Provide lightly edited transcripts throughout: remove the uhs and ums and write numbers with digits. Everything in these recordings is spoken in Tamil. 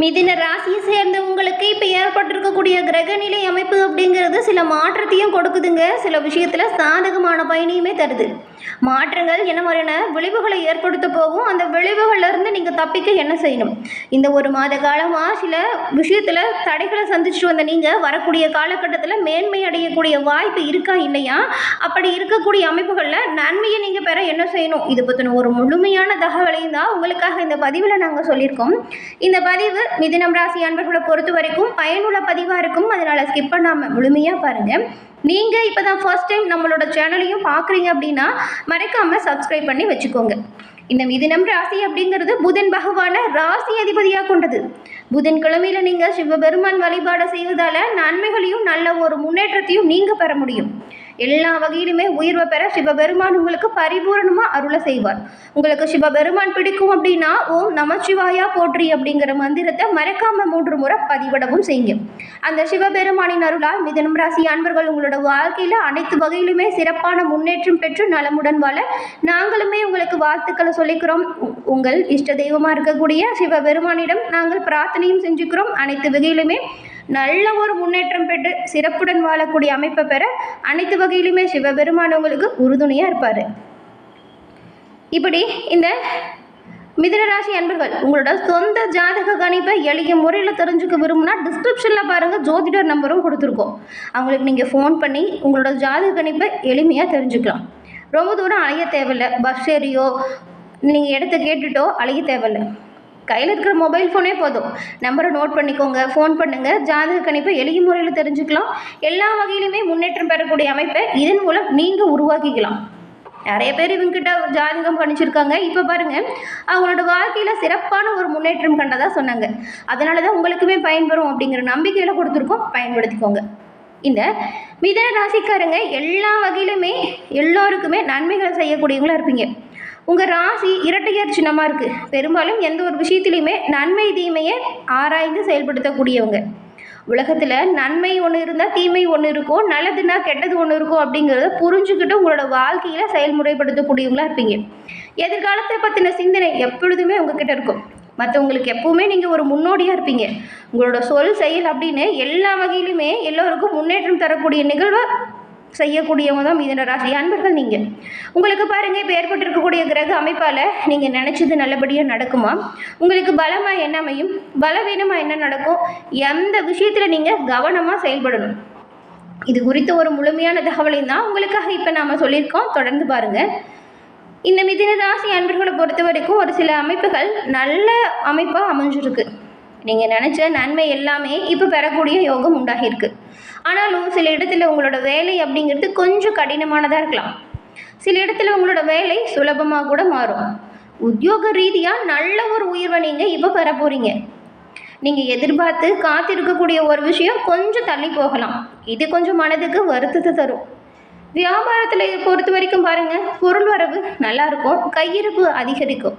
மிதுன ராசியை சேர்ந்த உங்களுக்கு இப்போ ஏற்பட்டிருக்கக்கூடிய கிரகநிலை அமைப்பு அப்படிங்கிறது சில மாற்றத்தையும் கொடுக்குதுங்க. சில விஷயத்தில் சாதகமான பயனையுமே தருது. மாற்றங்கள் என்ன மாதிரியான விளைவுகளை ஏற்படுத்த போகும், அந்த விளைவுகள்லேருந்து நீங்கள் தப்பிக்க என்ன செய்யணும்? இந்த ஒரு மாத காலமாக சில விஷயத்தில் தடைகளை சந்திச்சுட்டு வந்த நீங்கள் வரக்கூடிய காலகட்டத்தில் மேன்மை அடையக்கூடிய வாய்ப்பு இருக்கா இல்லையா? அப்படி இருக்கக்கூடிய அமைப்புகளில் நன்மையை நீங்கள் பெற என்ன செய்யணும்? இது பற்றின ஒரு முழுமையான தகவலையும் தான் உங்களுக்காக இந்த பதிவில் நாங்கள் சொல்லியிருக்கோம். இந்த பதிவு மிதுனம் ராசி அன்பர்களை பொறுத்த வரைக்கும் பயனுள்ள பதிவாக இருக்கும். அதனால் ஸ்கிப் பண்ணாமல் முழுமையாக பாருங்கள். நீங்கள் இப்போ தான் ஃபர்ஸ்ட் டைம் நம்மளோட சேனலையும் பார்க்குறீங்க அப்படின்னா மறக்காமல் சப்ஸ்கிரைப் பண்ணி வச்சுக்கோங்க. இந்த மிதுனம் ராசி அப்படிங்கிறது புதன் பகவான ராசி அதிபதியாக கொண்டது. புதன் கிழமையில் நீங்கள் சிவபெருமான் வழிபாடு செய்வதால் நன்மைகளையும் நல்ல ஒரு முன்னேற்றத்தையும் நீங்கள் பெற முடியும். எல்லா வகையிலுமே உயர்வை பெற சிவபெருமான் உங்களுக்கு பரிபூர்ணமாக அருளை செய்வார். உங்களுக்கு சிவபெருமான் பிடிக்கும் அப்படின்னா ஓம் நமச்சிவாயா போற்றி அப்படிங்கிற மந்திரத்தை மறக்காமல் 3 முறை பதிவிடவும் செய்யுங்க. அந்த சிவபெருமானின் அருளால் மிதுனம் ராசி அன்பர்கள் உங்களோட வாழ்க்கையில் அனைத்து வகையிலுமே சிறப்பான முன்னேற்றம் பெற்று நலமுடன் வாழ நாங்களுமே உங்களுக்கு வாழ்த்துக்களை சொல்லிக்கிறோம். உங்கள் இஷ்ட தெய்வமாக இருக்கக்கூடிய சிவபெருமானிடம் நாங்கள் பிரார்த்தனையும் செஞ்சுக்கிறோம். அனைத்து வகையிலுமே நல்ல ஒரு முன்னேற்றம் பெற்று சிறப்புடன் வாழக்கூடிய அமைப்பை பெற அனைத்து வகையிலுமே சிவபெருமான் உங்களுக்கு உறுதுணையாக இருப்பார். இப்படி இந்த மிதுனராசி அன்பர்கள் உங்களோட சொந்த ஜாதக கணிப்பை எளிய முறையில் தெரிஞ்சுக்க விரும்புனா டிஸ்கிரிப்ஷனில் பாருங்கள், ஜோதிடர் நம்பரும் கொடுத்துருக்கோம். அவங்களுக்கு நீங்கள் ஃபோன் பண்ணி உங்களோட ஜாதக கணிப்பை எளிமையாக தெரிஞ்சுக்கலாம். ரொம்ப தூரம் அலைய தேவையில்லை. பஸ் ஏறியோ நீங்கள் இடத்த கேட்டுட்டோ அலைய தேவையில்லை. கையில் இருக்கிற மொபைல் ஃபோனே போதும். நம்பரை நோட் பண்ணிக்கோங்க, ஃபோன் பண்ணுங்கள். ஜாதக கணிப்பை எளிய முறையில் தெரிஞ்சுக்கலாம். எல்லா வகையிலுமே முன்னேற்றம் பெறக்கூடிய அமைப்பை இதன் மூலம் நீங்கள் உருவாக்கிக்கலாம். நிறைய பேர் இவங்ககிட்ட ஜாதகம் கணிச்சிருக்காங்க. இப்போ பாருங்கள், அவங்களோட வாழ்க்கையில் சிறப்பான ஒரு முன்னேற்றம் கண்டதாக சொன்னாங்க. அதனால தான் உங்களுக்குமே பயன்பெறும் அப்படிங்கிற நம்பிக்கையில் கொடுத்துருக்கோம். பயன்படுத்திக்கோங்க. இந்த மிதுன ராசிக்காரங்க எல்லா வகையிலுமே எல்லோருக்குமே நன்மைகளை செய்யக்கூடியவங்களாக இருப்பீங்க. உங்கள் ராசி இரட்டையர் சின்னமாக இருக்குது. பெரும்பாலும் எந்த ஒரு விஷயத்துலையுமே நன்மை தீமையை ஆராய்ந்து செயல்படுத்தக்கூடியவங்க. உலகத்தில் நன்மை ஒன்று இருந்தால் தீமை ஒன்று இருக்கும், நல்லதுன்னா கெட்டது ஒன்று இருக்கும் அப்படிங்கிறத புரிஞ்சுக்கிட்டு உங்களோட வாழ்க்கையில் செயல்முறைப்படுத்தக்கூடியவங்களாக இருப்பீங்க. எதிர்காலத்தை பற்றின சிந்தனை எப்பொழுதுமே உங்ககிட்ட இருக்கும். மற்றவங்களுக்கு எப்பவுமே நீங்கள் ஒரு முன்னோடியாக இருப்பீங்க. உங்களோட சொல் செயல் அப்படின்னு எல்லா வகையிலுமே எல்லோருக்கும் முன்னேற்றம் தரக்கூடிய நிகழ்வை செய்யக்கூடியவங்க தான் மிதுன ராசி அன்பர்கள். நீங்கள் உங்களுக்கு பாருங்கள், இப்போ ஏற்பட்டிருக்கக்கூடிய கிரக அமைப்பால் நீங்கள் நினச்சது நல்லபடியாக நடக்குமா? உங்களுக்கு பலமாக என்ன அமையும், பலவீனமாக என்ன நடக்கும், எந்த விஷயத்தில் நீங்கள் கவனமாக செயல்படணும், இது குறித்த ஒரு முழுமையான தகவலையும் தான் உங்களுக்காக இப்போ நாம் சொல்லியிருக்கோம். தொடர்ந்து பாருங்கள். இந்த மிதுன ராசி அன்பர்களை பொறுத்த வரைக்கும் ஒரு சில அமைப்புகள் நல்ல அமைப்பாக அமைஞ்சிருக்கு. நீங்கள் நினச்ச நன்மை எல்லாமே இப்போ பெறக்கூடிய யோகம் உண்டாகியிருக்கு. ஆனாலும் சில இடத்துல உங்களோட வேலை அப்படிங்கிறது கொஞ்சம் கடினமானதாக இருக்கலாம். சில இடத்துல உங்களோட வேலை சுலபமாக கூட மாறும். உத்தியோக ரீதியாக நல்ல ஒரு உயர்வை நீங்கள் இப்போ பெற போகிறீங்க. நீங்கள் எதிர்பார்த்து காத்திருக்கக்கூடிய ஒரு விஷயம் கொஞ்சம் தள்ளி போகலாம். இது கொஞ்சம் மனதுக்கு வருத்தத்தை தரும். வியாபாரத்தில் பொறுத்த வரைக்கும் பாருங்கள், பொருள் வரவு நல்லாயிருக்கும், கையிருப்பு அதிகரிக்கும்.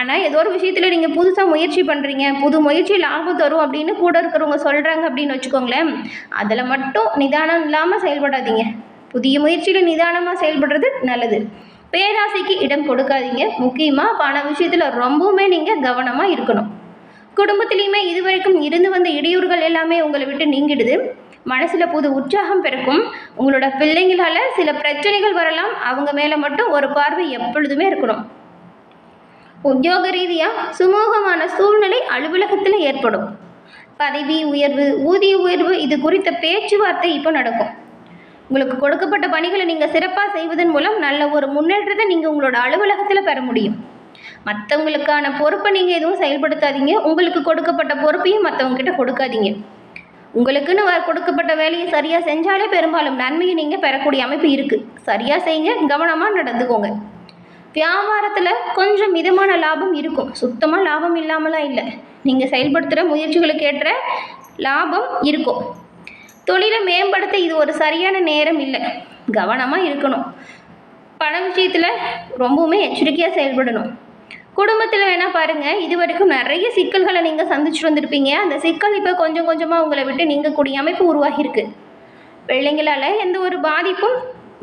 ஆனால் ஏதோ ஒரு விஷயத்தில் நீங்கள் புதுசாக முயற்சி பண்ணுறீங்க, புது முயற்சி லாபம் தரும் அப்படின்னு கூட இருக்கிறவங்க சொல்கிறாங்க அப்படின்னு வச்சுக்கோங்களேன். அதில் மட்டும் நிதானம் இல்லாமல் செயல்படாதீங்க. புதிய முயற்சியில் நிதானமாக செயல்படுறது நல்லது. பேராசைக்கு இடம் கொடுக்காதீங்க. முக்கியமாக பண விஷயத்தில் ரொம்பவுமே நீங்கள் கவனமாக இருக்கணும். குடும்பத்திலையுமே இதுவரைக்கும் இருந்து வந்த இடையூறுகள் எல்லாமே உங்களை விட்டு நீங்கிடுது. மனசில் புது உற்சாகம் பிறக்கும். உங்களோட பிள்ளைங்களால் சில பிரச்சனைகள் வரலாம். அவங்க மேலே மட்டும் ஒரு பார்வை எப்பொழுதுமே இருக்கணும். உத்தியோக ரீதியாக சுமூகமான சூழ்நிலை அலுவலகத்தில் ஏற்படும். பதவி உயர்வு, ஊதிய உயர்வு இது குறித்த பேச்சுவார்த்தை இப்போ நடக்கும். உங்களுக்கு கொடுக்கப்பட்ட பணிகளை நீங்கள் சிறப்பாக செய்வதன் மூலம் நல்ல ஒரு முன்னேற்றத்தை நீங்கள் உங்களோட அலுவலகத்தில் பெற முடியும். மற்றவங்களுக்கான பொறுப்பை நீங்கள் எதுவும் செயல்படுத்தாதீங்க. உங்களுக்கு கொடுக்கப்பட்ட பொறுப்பையும் மற்றவங்ககிட்ட கொடுக்காதீங்க. உங்களுக்குன்னு கொடுக்கப்பட்ட வேலையை சரியாக செஞ்சாலே பெரும்பாலும் நன்மையை நீங்கள் பெறக்கூடிய அமைப்பு இருக்குது. சரியாக செய்யுங்க, கவனமாக நடந்துக்கோங்க. வியாபாரத்தில் கொஞ்சம் மிதமான லாபம் இருக்கும். சுத்தமாக லாபம் இல்லாமலாம் இல்லை. நீங்கள் செயல்படுத்துகிற முயற்சிகளுக்கு ஏற்ற லாபம் இருக்கும். தொழிலை மேம்படுத்த இது ஒரு சரியான நேரம் இல்லை. கவனமாக இருக்கணும். பண விஷயத்தில் ரொம்பவுமே எச்சரிக்கையாக செயல்படணும். குடும்பத்தில் வேணால் பாருங்கள், இது வரைக்கும் நிறைய சிக்கல்களை நீங்கள் சந்திச்சுட்டு வந்திருப்பீங்க. அந்த சிக்கல் இப்போ கொஞ்சம் கொஞ்சமாக உங்களை விட்டு நீங்கக்கூடிய அமைப்பு உருவாகியிருக்கு. பிள்ளைங்களால் எந்த ஒரு பாதிப்பும்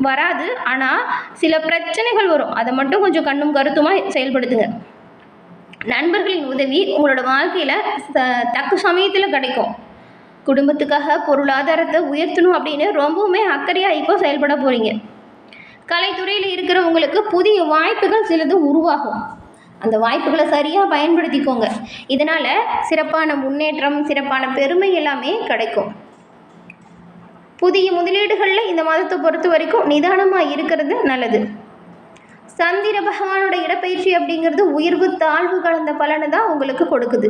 வராது. ஆனால் சில பிரச்சனைகள் வரும். அதை மட்டும் கொஞ்சம் கண்ணும் கருத்துமாக செயல்படுத்துங்க. நண்பர்களின் உதவி உங்களோட வாழ்க்கையில் தக்க சமயத்தில் கிடைக்கும். குடும்பத்துக்காக பொருளாதாரத்தை உயர்த்தணும் அப்படின்னு ரொம்பவுமே அக்கறையாக இப்போ செயல்பட போகிறீங்க. கலைத்துறையில் இருக்கிறவங்களுக்கு புதிய வாய்ப்புகள் சிலது உருவாகும். அந்த வாய்ப்புகளை சரியாக பயன்படுத்திக்கோங்க. இதனால் சிறப்பான முன்னேற்றம், சிறப்பான பெருமை எல்லாமே கிடைக்கும். புதிய முதலீடுகளில் இந்த மாதத்தை பொறுத்த வரைக்கும் நிதானமாக இருக்கிறது நல்லது. சந்திர பகவானோட இடப்பயிற்சி அப்படிங்கிறது உயர்வு தாழ்வு கலந்த பலனை தான் உங்களுக்கு கொடுக்குது.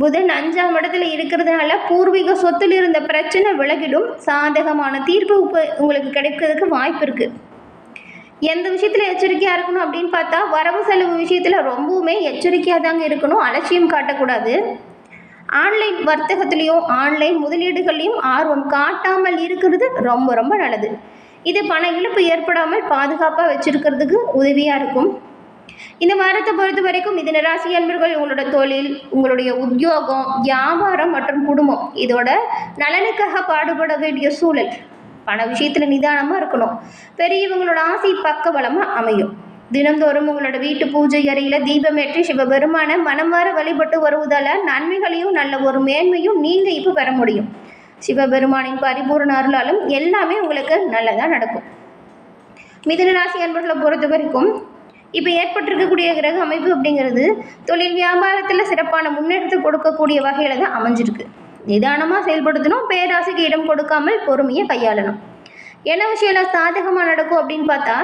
புதன் 5ஆம் இடத்துல இருக்கிறதுனால பூர்வீக சொத்தில் இருந்த பிரச்சனை விலகிடும். சாதகமான தீர்ப்பு உங்களுக்கு கிடைக்கிறதுக்கு வாய்ப்பு இருக்குது. எந்த விஷயத்தில் எச்சரிக்கையாக இருக்கணும் அப்படின்னு பார்த்தா, வரவு செலவு விஷயத்தில் ரொம்பவுமே எச்சரிக்கையாக தாங்க இருக்கணும். அலட்சியம் காட்டக்கூடாது. ஆன்லைன் வர்த்தகத்துலேயும் ஆன்லைன் முதலீடுகள்லையும் ஆர்வம் காட்டாமல் இருக்கிறது ரொம்ப ரொம்ப நல்லது. இது பண இழப்பு ஏற்படாமல் பாதுகாப்பாக வச்சுருக்கிறதுக்கு உதவியாக இருக்கும். இந்த வாரத்தை பொறுத்த வரைக்கும் மிதுன ராசி அன்பர்கள் உங்களோட தொழில், உங்களுடைய உத்தியோகம், வியாபாரம் மற்றும் குடும்பம் இதோட நலனுக்காக பாடுபட வேண்டிய சூழல். பண விஷயத்தில் நிதானமாக இருக்கணும். பெரியவங்களோட ஆசை பக்கபலமாக அமையும். தினந்தோறும் உங்களோட வீட்டு பூஜை அறையில் தீபமேற்றி சிவபெருமான மனமாற வழிபட்டு வருவதால் நன்மைகளையும் நல்ல ஒரு மேன்மையும் நீங்கள் இப்போ பெற முடியும். சிவபெருமானின் பரிபூர்ண அருளாலும் எல்லாமே உங்களுக்கு நல்லதாக நடக்கும். மிதுன ராசி அன்பர்களை பொறுத்த வரைக்கும் இப்போ ஏற்பட்டிருக்கக்கூடிய கிரக அமைப்பு அப்படிங்கிறது தொழில் வியாபாரத்தில் சிறப்பான முன்னேற்றத்தை கொடுக்கக்கூடிய வகையில் தான் அமைஞ்சிருக்கு. நிதானமாக செயல்படுத்தணும். பேராசைக்கு இடம் கொடுக்காமல் பொறுமையை கையாளணும். என்ன விஷயம் சாதகமாக நடக்கும் அப்படின்னு பார்த்தா,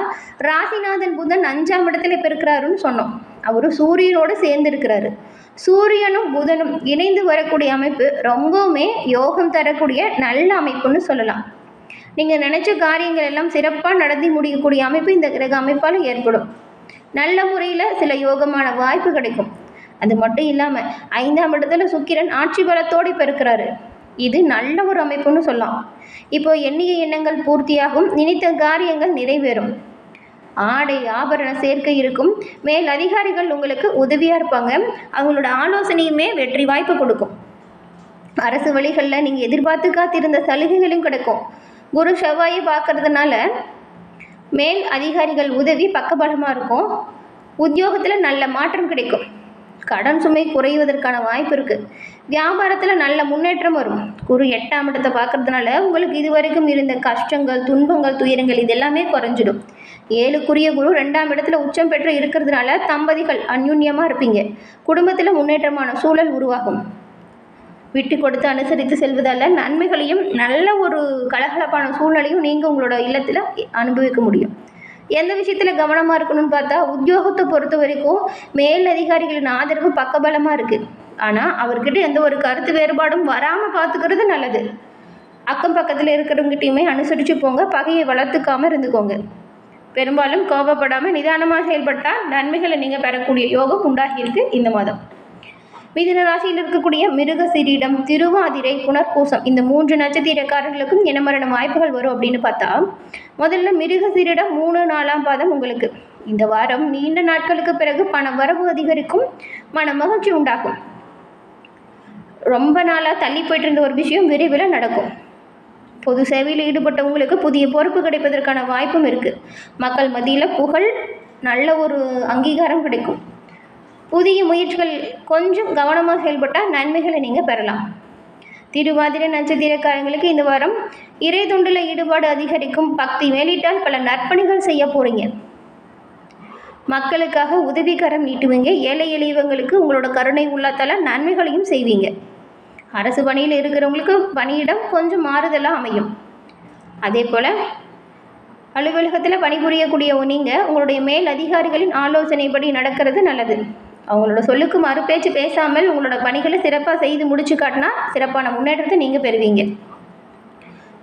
ராசிநாதன் புதன் 5ஆம் இடத்துல இப்போ இருக்கிறாருன்னு சொன்னோம். அவர் சூரியனோடு சேர்ந்து இருக்கிறாரு. சூரியனும் புதனும் இணைந்து வரக்கூடிய அமைப்பு ரொம்பவுமே யோகம் தரக்கூடிய நல்ல அமைப்புன்னு சொல்லலாம். நீங்கள் நினச்ச காரியங்கள் எல்லாம் சிறப்பாக நடத்தி முடியக்கூடிய அமைப்பு இந்த கிரக அமைப்பால் ஏற்படும். நல்ல முறையில் சில யோகமான வாய்ப்பு கிடைக்கும். அது மட்டும் இல்லாமல் 5ஆம் இடத்துல சுக்கிரன் ஆட்சி பலத்தோடு இப்போ இருக்கிறாரு. இது நல்ல ஒரு அமைப்புன்னு சொல்லலாம். இப்போ எண்ணிய எண்ணங்கள் பூர்த்தியாகும். நினைத்த காரியங்கள் நிறைவேறும். ஆடை ஆபரண சேர்க்கை இருக்கும். மேல் அதிகாரிகள் உங்களுக்கு உதவியாக இருப்பாங்க. அவங்களோட ஆலோசனையுமே வெற்றி வாய்ப்பு கொடுக்கும். அரசு வழிகளில் நீங்கள் எதிர்பார்த்து காத்திருந்த சலுகைகளும் கிடைக்கும். குரு செவ்வாயை பார்க்கறதுனால மேல் அதிகாரிகள் உதவி பக்கபலமாக இருக்கும். உத்தியோகத்தில் நல்ல மாற்றம் கிடைக்கும். கடன் சுமை குறைவதற்கான வாய்ப்பு இருக்குது. வியாபாரத்தில் நல்ல முன்னேற்றம் வரும். குரு 8ஆம் இடத்தை பார்க்கறதுனால உங்களுக்கு இதுவரைக்கும் இருந்த கஷ்டங்கள், துன்பங்கள், துயரங்கள் இதெல்லாமே குறைஞ்சிடும். 7க்குரிய குரு 2ஆம் இடத்துல உச்சம் பெற்று இருக்கிறதுனால தம்பதிகள் அந்யுன்யமாக இருப்பீங்க. குடும்பத்தில் முன்னேற்றமான சூழல் உருவாகும். விட்டு கொடுத்து அனுசரித்து செல்வதால் நன்மைகளையும் நல்ல ஒரு கலகலப்பான சூழ்நிலையும் நீங்கள் உங்களோட இல்லத்தில் அனுபவிக்க முடியும். எந்த விஷயத்தில் கவனமாக இருக்கணும்னு பார்த்தா, உத்தியோகத்தை பொறுத்த வரைக்கும் மேல் அதிகாரிகளின் ஆதரவு பக்கபலமாக இருக்குது. ஆனால் அவர்கிட்ட எந்த ஒரு கருத்து வேறுபாடும் வராமல் பார்த்துக்கிறது நல்லது. அக்கம் பக்கத்தில் இருக்கிறவங்ககிட்டையுமே அனுசரித்து போங்க. பகையை வளர்த்துக்காமல் இருந்துக்கோங்க. பெரும்பாலும் கோபப்படாமல் நிதானமாக செயல்பட்டால் நன்மைகளை நீங்கள் பெறக்கூடிய யோகம் உண்டாகியிருக்கு இந்த மாதம். மிதுன ராசியில் இருக்கக்கூடிய மிருக சீரிடம், திருவாதிரை, புனர்பூசம் இந்த 3 நட்சத்திரக்காரர்களுக்கும் இனமரண வாய்ப்புகள் வரும் அப்படின்னு பார்த்தா, முதல்ல மிருக சீரிடம் 3, 4ஆம் பாதம் உங்களுக்கு. இந்த வாரம் நீண்ட நாட்களுக்கு பிறகு பண வரவு அதிகரிக்கும். மன மகிழ்ச்சி உண்டாகும். ரொம்ப நாளாக தள்ளி போயிட்டு இருந்த ஒரு விஷயம் விரைவில் நடக்கும். பொது சேவையில் ஈடுபட்டவங்களுக்கு புதிய பொறுப்பு கிடைப்பதற்கான வாய்ப்பும் இருக்குது. மக்கள் மத்தியில் புகழ், நல்ல ஒரு அங்கீகாரம் கிடைக்கும். புதிய முயற்சிகள் கொஞ்சம் கவனமாக செயல்பட்டால் நன்மைகளை நீங்கள் பெறலாம். திருவாதிரை நட்சத்திரக்காரங்களுக்கு இந்த வாரம் இறை தொண்டில் ஈடுபாடு அதிகரிக்கும். பக்தி மேலிட்டால் பல நற்பணிகள் செய்ய போகிறீங்க. மக்களுக்காக உதவிகரம் நீட்டுவீங்க. ஏழை எளியவங்களுக்கு உங்களோட கருணை உள்ளத்தால் நன்மைகளையும் செய்வீங்க. அரசு பணியில் இருக்கிறவங்களுக்கு பணியிடம் கொஞ்சம் மாறுதலாக அமையும். அதே போல் அலுவலகத்தில் பணிபுரியக்கூடிய நீங்கள் உங்களுடைய மேல் அதிகாரிகளின் ஆலோசனைப்படி நடக்கிறது நல்லது. அவங்களோட சொல்லுக்கு மறுபேச்சு பேசாமல் உங்களோட பணிகளை சிறப்பாக செய்து முடிச்சு காட்டினா சிறப்பான முன்னேற்றத்தை நீங்கள் பெறுவீங்க.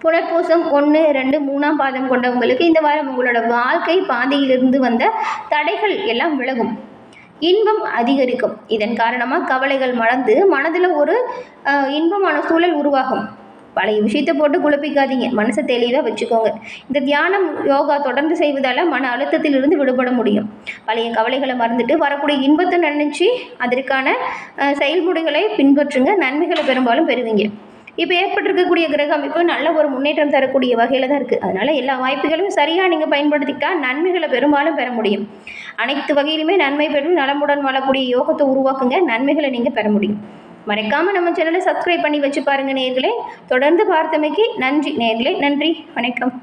புனர்பூசம் 1, 2, 3ஆம் பாதம் கொண்டவங்களுக்கு இந்த வாரம் உங்களோட வாழ்க்கை பாதையிலிருந்து வந்த தடைகள் எல்லாம் விலகும். இன்பம் அதிகரிக்கும். இதன் காரணமாக கவலைகள் மறந்து மனதில் ஒரு இன்பமான சூழல் உருவாகும். பழைய விஷயத்தை போட்டு குழப்பிக்காதீங்க. மனசை தெளிவாக வச்சுக்கோங்க. இந்த தியானம், யோகா தொடர்ந்து செய்வதால் மன அழுத்தத்திலிருந்து விடுபட முடியும். பழைய கவலைகளை மறந்துட்டு வரக்கூடிய இன்பத்தை நினைச்சு அதற்கான செயல்முறைகளை பின்பற்றுங்க. நன்மைகளை பெரும்பாலும் பெறுவீங்க. இப்போ ஏற்பட்டிருக்கக்கூடிய கிரக அமைப்பு நல்ல ஒரு முன்னேற்றம் தரக்கூடிய வகையில் தான் இருக்குது. அதனால் எல்லா வாய்ப்புகளும் சரியாக நீங்கள் பயன்படுத்திக்கிட்டா நன்மைகளை பெரும்பாலும் பெற முடியும். அனைத்து வகையிலுமே நன்மை பெறும் நலமுடன் வாழக்கூடிய யோகத்தை உருவாக்குங்க. நன்மைகளை நீங்கள் பெற முடியும். மறக்காமல் நம்ம சேனலை சப்ஸ்கிரைப் பண்ணி வச்சு பாருங்கள் நேயர்களே. தொடர்ந்து பார்த்தமைக்கு நன்றி நேயர்களே. நன்றி, வணக்கம்.